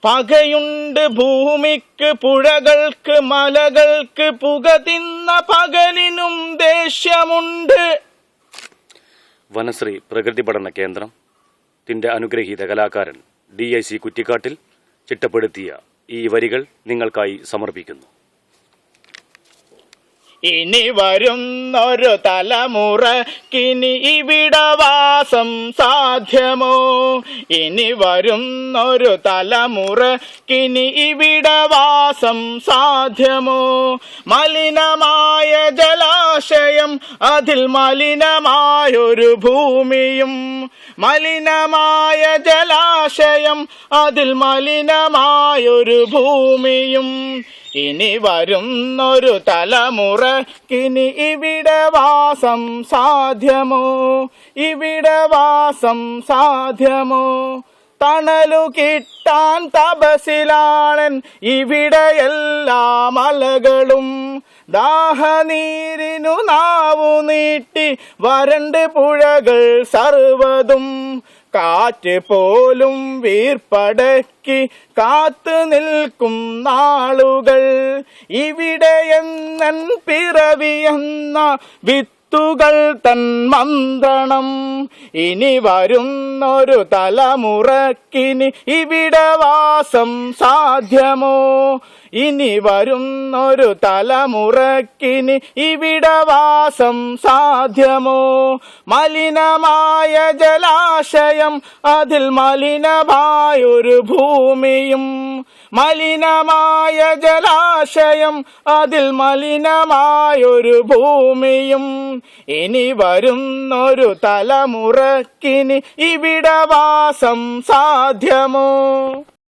പകയുണ്ട് ഭൂമിക്ക്, പുഴകൾക്ക്, മലകൾക്ക്, പുക തിന്ന പകലിനും ദേഷ്യമുണ്ട്. വനശ്രീ പ്രകൃതി പഠന കേന്ദ്രത്തിന്റെ അനുഗ്രഹീത കലാകാരൻ DIC കുറ്റിക്കാട്ടിൽ ചിട്ടപ്പെടുത്തിയ ഈ വരികൾ നിങ്ങൾക്കായി സമർപ്പിക്കുന്നു. ഇനി വരുന്നൊരു തലമുറക്കിനി ഇവിടെ വാസം സാധ്യമോ? ഇനി വരുന്നൊരു തലമുറക്കിനി ഇവിടെ വാസം സാധ്യമോ? മലിനമായ ജലാശയം, അതിൽ മലിനമായൊരു ഭൂമിയും. മലിനമായ ജലാശയം, അതിൽ മലിനമായൊരു ഭൂമിയും. ഇനി വരുന്നൊരു തലമുറക്കിനി ഇവിടെ വാസം സാധ്യമോ? ഇവിടെ വാസം സാധ്യമോ? തണലു കിട്ടാൻ തപസിലാണൻ ഇവിടെ എല്ലാ മലകളും. ദാഹനീരിനു നാവു നീട്ടി വരണ്ട് പുഴകൾ സർവതും. കാറ്റ് പോലും വീർപ്പടക്കി കാത്തു നിൽക്കും നാളുകൾ. ഇവിടെ എന്നൻ പിറവിയെന്ന വിത്തുകൾ തൻ മന്ത്രണം. ഇനി വരുന്നൊരു തലമുറക്കിനി ഇവിടെ വാസം സാധ്യമോ? ഇനി വരുന്നൊരു തലമുറക്കിനി ഇവിടെ വാസം സാധ്യമോ? മലിനമായ ജലാശയം, അതിൽ മലിനമായൊരു ഭൂമിയും. മലിനമായ ജലാശയം, അതിൽ മലിനമായൊരു ഭൂമിയും. ഇനി വരുന്നൊരു തലമുറക്കിനി ഇവിടെ വാസം സാധ്യമോ?